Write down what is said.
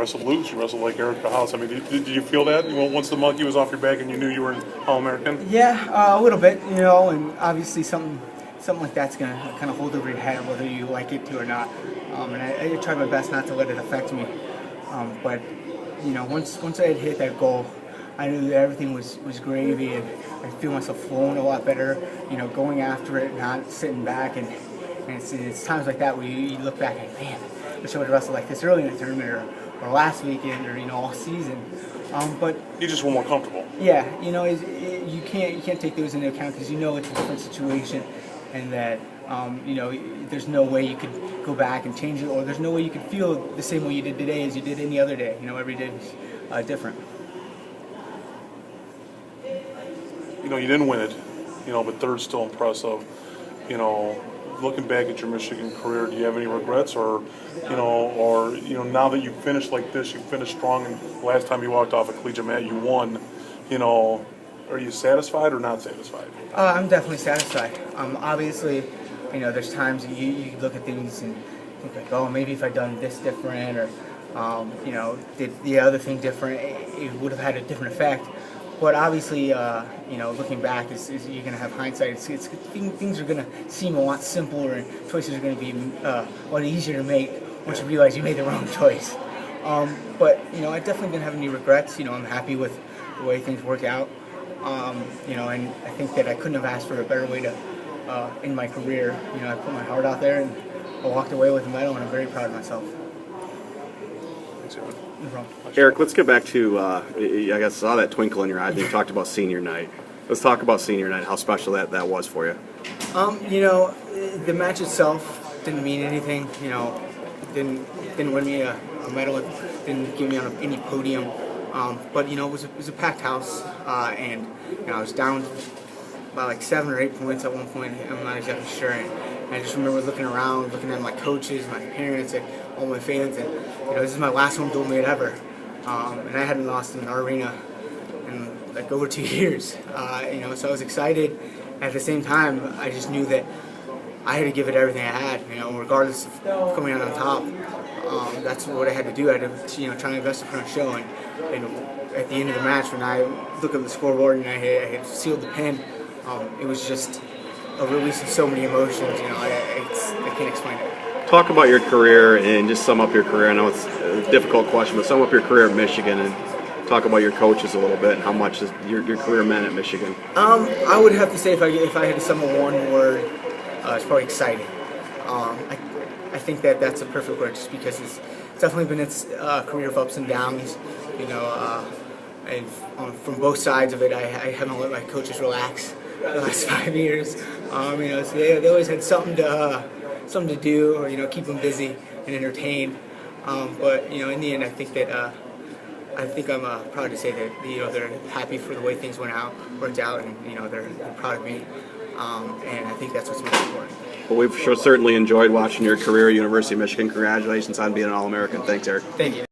wrestled loose. You wrestled like Eric Grajales. I mean, did you feel that once the monkey was off your back and you knew you were an All-American? Yeah, a little bit, and obviously something like that's gonna kind of hold over your head whether you like it to or not. And I try my best not to let it affect me. But once I had hit that goal, I knew that everything was gravy, and I feel myself flowing a lot better. Going after it, not sitting back, and it's times like that where you look back and man, I wish I would have wrestled like this early in the tournament or last weekend or all season. But you just were more comfortable. Yeah, you can't take those into account because it's a different situation, and that there's no way you could go back and change it, or there's no way you could feel the same way you did today as you did any other day. Every day was different. You didn't win it, but third's still impressive. Looking back at your Michigan career, do you have any regrets, or now that you finished like this, you finished strong, and last time you walked off a collegiate mat, you won. Are you satisfied or not satisfied? I'm definitely satisfied. Obviously, there's times you look at things and think like, oh, maybe if I'd done this different, or did the other thing different, it would have had a different effect. But obviously, looking back, is you're going to have hindsight. Things are going to seem a lot simpler, and choices are going to be a lot easier to make once you realize you made the wrong choice. But I definitely didn't have any regrets. I'm happy with the way things work out. And I think that I couldn't have asked for a better way to end my career. I put my heart out there, and I walked away with a medal, and I'm very proud of myself. No problem. Eric, let's get back to, I guess I saw that twinkle in your eye when you talked about senior night. Let's talk about senior night, how special that was for you. The match itself didn't mean anything. Didn't win me a medal. It didn't give me on any podium. But it was a packed house, and I was down by like 7 or 8 points at one point. I'm not exactly sure. And I just remember looking around, looking at my coaches, my parents, and all my fans, and this is my last home dual meet ever. And I hadn't lost in our arena in like over 2 years. So I was excited. At the same time, I just knew that I had to give it everything I had. Regardless of coming out on top. That's what I had to do. I had to, try my best to put on a show. And at the end of the match, when I look at the scoreboard and I had sealed the pin, it was just a release of so many emotions. I can't explain it. Talk about your career and just sum up your career. I know it's a difficult question, but sum up your career at Michigan and talk about your coaches a little bit and how much your career meant at Michigan. I would have to say if I had to sum up one word, it's probably exciting. I think that's a perfect word, just because it's definitely been its career of ups and downs. And from both sides of it, I haven't let my coaches relax the last 5 years. So they always had something to do, or keep them busy and entertained. But in the end, I think I'm proud to say that they're happy for the way things worked out, and they're proud of me. And I think that's what's most important. Well, we've certainly enjoyed watching your career at University of Michigan. Congratulations on being an All-American. Thanks, Eric. Thank you.